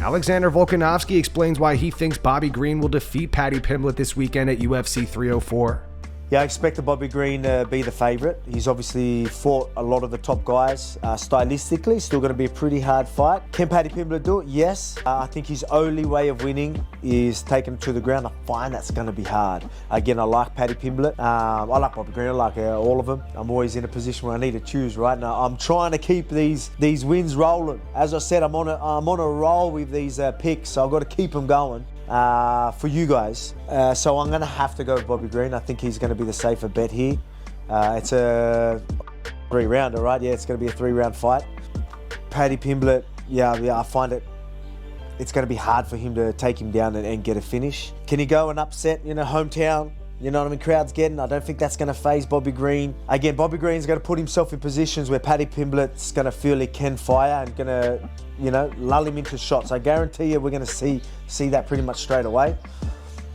Alexander Volkanovski explains why he thinks Bobby Green will defeat Paddy Pimblett this weekend at UFC 304. Yeah, I expect Bobby Green to be the favourite. He's obviously fought a lot of the top guys. Stylistically, still going to be a pretty hard fight. Can Paddy Pimblett do it? Yes. I think his only way of winning is taking him to the ground. I find that's going to be hard. Again, I like Paddy Pimblett. I like Bobby Green. I like all of them. I'm always in a position where I need to choose, right? Now, I'm trying to keep these wins rolling. As I said, I'm on a roll with these picks, so I've got to keep them going. For you guys. So I'm going to have to go with Bobby Green. I think he's going to be the safer bet here. It's a 3-rounder, right? Yeah, it's going to be a 3-round fight. Paddy Pimblett, yeah, I find it's going to be hard for him to take him down and get a finish. Can he go and upset, hometown? You know what I mean? Crowd's getting. I don't think that's going to faze Bobby Green. Again, Bobby Green's going to put himself in positions where Paddy Pimblett's going to feel he can fire and going to, lull him into shots. I guarantee you we're going to see that pretty much straight away.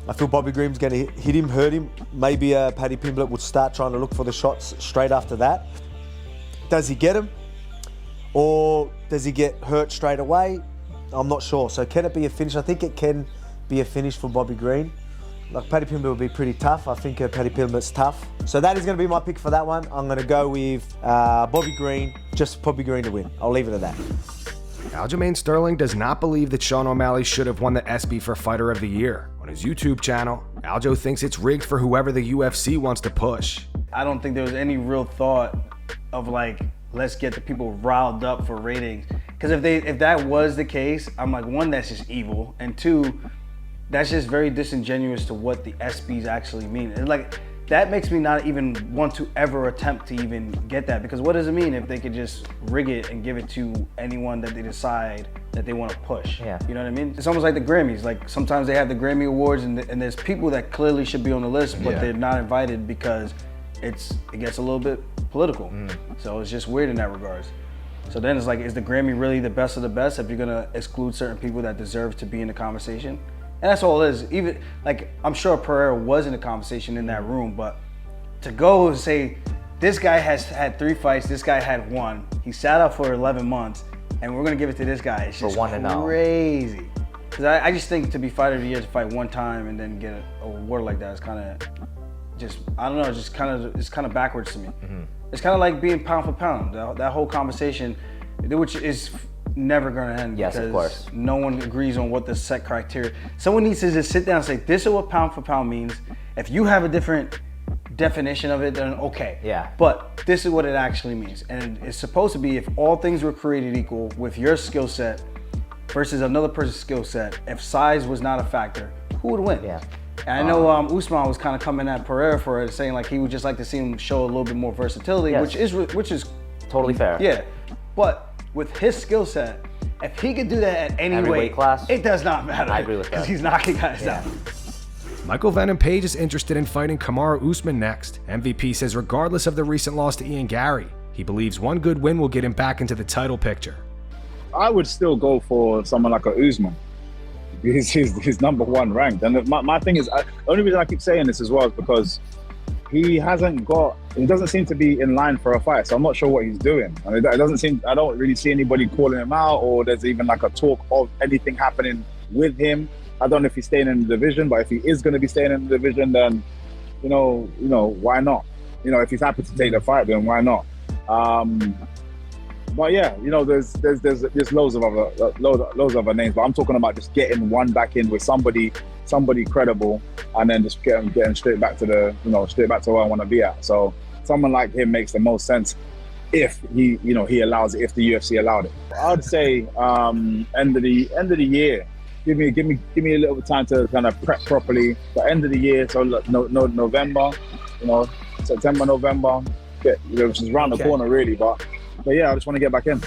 I feel Bobby Green's going to hit him, hurt him. Maybe Paddy Pimblett would start trying to look for the shots straight after that. Does he get him? Or does he get hurt straight away? I'm not sure. So can it be a finish? I think it can be a finish for Bobby Green. Like Paddy Pimblett will be pretty tough. I think Paddy Pimblett's tough. So that is going to be my pick for that one. I'm going to go with Bobby Green, just Bobby Green to win. I'll leave it at that. Aljamain Sterling does not believe that Sean O'Malley should have won the ESPY for Fighter of the Year. On his YouTube channel, Aljo thinks it's rigged for whoever the UFC wants to push. I don't think there was any real thought of let's get the people riled up for ratings. Because if that was the case, I'm like, one, that's just evil, and two, that's just very disingenuous to what the ESPYs actually mean. And that makes me not even want to ever attempt to even get that, because what does it mean if they could just rig it and give it to anyone that they decide that they want to push? Yeah. You know what I mean? It's almost like the Grammys. Like sometimes they have the Grammy Awards and there's people that clearly should be on the list, but they're not invited because it gets a little bit political. So it's just weird in that regards. So then it's like, is the Grammy really the best of the best if you're gonna exclude certain people that deserve to be in the conversation? And that's all it is. Even I'm sure Pereira was in the conversation in that room, but to go and say, this guy has had 3 fights, this guy had 1, he sat out for 11 months, and we're gonna give it to this guy, it's just crazy. Because I just think to be Fighter of the Year, to fight 1 time and then get an award like that is kind of just, I don't know, it's kind of backwards to me. It's kind of like being pound for pound, that whole conversation, which is never gonna end, yes, because of course. No one agrees on what the set criteria. Someone needs to just sit down and say, this is what pound for pound means. If you have a different definition of it, then okay. Yeah. But this is what it actually means. And it's supposed to be, if all things were created equal with your skill set versus another person's skill set, if size was not a factor, who would win? Yeah. And I know Usman was kind of coming at Pereira for it, saying he would just like to see him show a little bit more versatility, yes. which is totally fair. Yeah. But with his skill set, if he could do that at any Every weight class, it does not matter. I agree with that. Because he's knocking guys out. Michael Venom Page is interested in fighting Kamaru Usman next. MVP says regardless of the recent loss to Ian Gary, he believes one good win will get him back into the title picture. I would still go for someone like a Usman. He's number 1 ranked. And my thing is, the only reason I keep saying this as well is because he doesn't seem to be in line for a fight, so I'm not sure what he's doing. I mean, I don't really see anybody calling him out, or there's even a talk of anything happening with him. I don't know if he's staying in the division, but if he is going to be staying in the division, then, why not? If he's happy to take the fight, then why not? But yeah, there's loads of other names, but I'm talking about just getting one back in with somebody credible, and then just getting straight back to where I want to be at. So someone like him makes the most sense if he allows it, if the UFC allowed it. I'd say end of the year. Give me a little bit of time to kind of prep properly. The end of the year, so November, September, November, which is around the corner really, but yeah, I just want to get back in.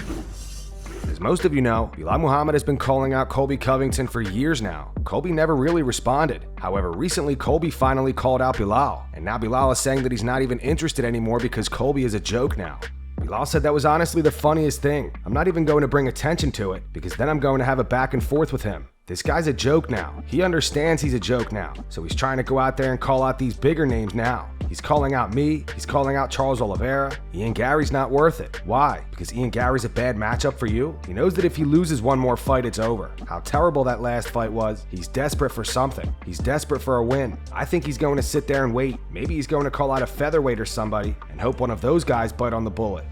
As most of you know, Belal Muhammad has been calling out Colby Covington for years now. Colby never really responded. However, recently Colby finally called out Belal, and now Belal is saying that he's not even interested anymore because Colby is a joke now. Belal said that was honestly the funniest thing. I'm not even going to bring attention to it because then I'm going to have a back and forth with him. This guy's a joke now. He understands he's a joke now. So he's trying to go out there and call out these bigger names now. He's calling out me. He's calling out Charles Oliveira. Ian Gary's not worth it. Why? Because Ian Gary's a bad matchup for you? He knows that if he loses one more fight, it's over. How terrible that last fight was. He's desperate for something. He's desperate for a win. I think he's going to sit there and wait. Maybe he's going to call out a featherweight or somebody and hope one of those guys bite on the bullet.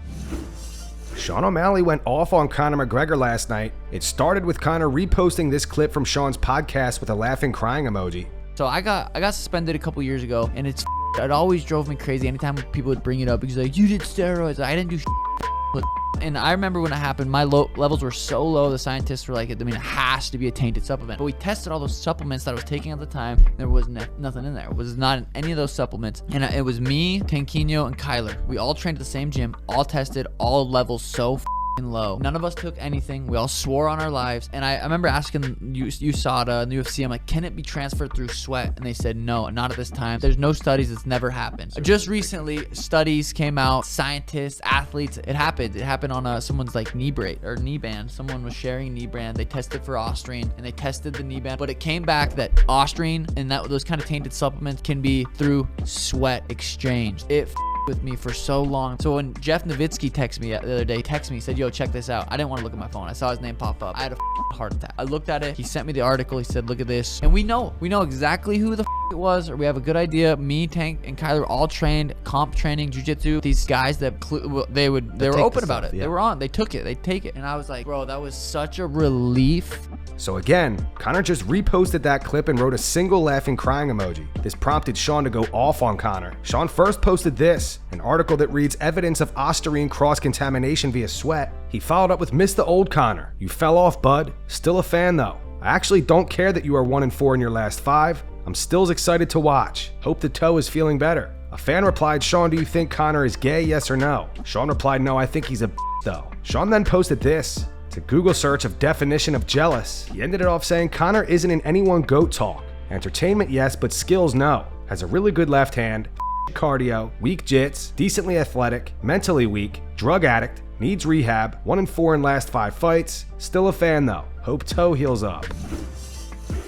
Sean O'Malley went off on Conor McGregor last night. It started with Conor reposting this clip from Sean's podcast with a laughing crying emoji. So I got suspended a couple years ago, and it always drove me crazy anytime people would bring it up because like, you did steroids. I didn't do and I remember when it happened, my levels were so low, the scientists were like, I mean, it has to be a tainted supplement. But we tested all those supplements that I was taking at the time, and there was nothing in there. It was not in any of those supplements. And it was me, Tanquinho, and Kyler. We all trained at the same gym, all tested, all levels so low. None of us took anything. We all swore on our lives. And I remember asking USADA and the UFC, I'm like, can it be transferred through sweat? And they said, no, not at this time. There's no studies. It's never happened. Just recently, studies came out, scientists, athletes, it happened. It happened on someone's like knee brace or knee band. Someone was sharing knee band. They tested for Ostrine and they tested the knee band, but it came back that Ostrine and those kind of tainted supplements can be through sweat exchange. It with me for so long. So when Jeff Nowitzki texted me the other day, he said, yo, check this out. I didn't want to look at my phone. I saw his name pop up. I had a heart attack. I looked at it. He sent me the article. He said, look at this. And we know exactly who the it was, or we have a good idea. Me, Tank, and Kyler all trained comp training, jiu-jitsu. These guys that they were open about it. Yeah. They were on. They took it. They take it. And I was like, bro, that was such a relief. So again, Conor just reposted that clip and wrote a single laughing crying emoji. This prompted Sean to go off on Conor. Sean first posted this, an article that reads evidence of Ostrine cross-contamination via sweat. He followed up with, miss the old Conor. You fell off, bud. Still a fan though. I actually don't care that you are 1-4 in your last 5. I'm still as excited to watch. Hope the toe is feeling better. A fan replied, Sean, do you think Conor is gay, yes or no? Sean replied, no, I think he's a though. Sean then posted this. It's a Google search of definition of jealous. He ended it off saying, Conor isn't in anyone GOAT talk. Entertainment, yes, but skills, no. Has a really good left hand, cardio, weak jits, decently athletic, mentally weak, drug addict, needs rehab, 1-4 in last 5 fights. Still a fan though. Hope toe heals up.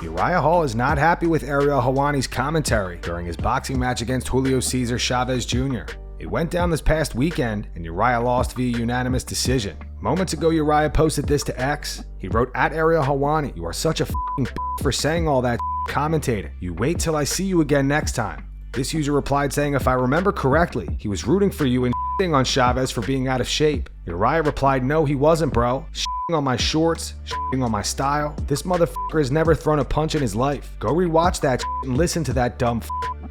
Uriah Hall is not happy with Ariel Helwani's commentary during his boxing match against Julio Cesar Chavez Jr. It went down this past weekend, and Uriah lost via unanimous decision. Moments ago, Uriah posted this to X. He wrote, at Ariel Helwani, you are such a f***ing for saying all that commentating. You wait till I see you again next time. This user replied saying, if I remember correctly, he was rooting for you and on Chavez for being out of shape. Uriah replied, no, he wasn't, bro. On my shorts, on my style. This motherfucker has never thrown a punch in his life. Go rewatch that and listen to that dumb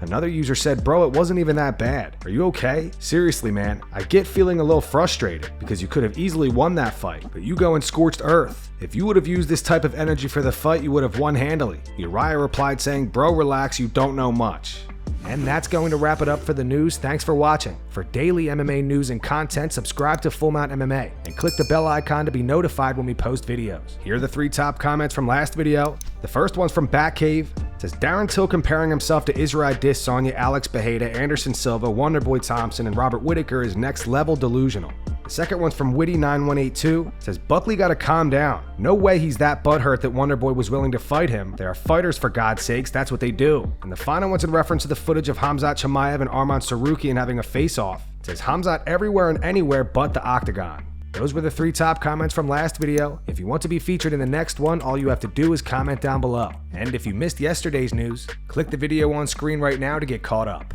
Another user said, bro, it wasn't even that bad. Are you okay? Seriously, man, I get feeling a little frustrated because you could have easily won that fight, but you go in scorched earth. If you would have used this type of energy for the fight, you would have won handily. Uriah replied saying, bro, relax, you don't know much. And that's going to wrap it up for the news. Thanks for watching. For daily MMA news and content, subscribe to Full Mount MMA and click the bell icon to be notified when we post videos. Here are the 3 top comments from last video. The first one's from Batcave. It says, Darren Till comparing himself to Israel Adesanya, Alex Bejeda, Anderson Silva, Wonderboy Thompson, and Robert Whittaker is next level delusional. The second one's from Witty9182. It says, Buckley gotta calm down. No way he's that butthurt that Wonderboy was willing to fight him. They are fighters, for God's sakes, that's what they do. And the final one's in reference to the footage of Khamzat Chimaev and Arman Tsarukyan having a face-off. It says, Khamzat everywhere and anywhere but the octagon. Those were the 3 top comments from last video. If you want to be featured in the next one, all you have to do is comment down below. And if you missed yesterday's news, click the video on screen right now to get caught up.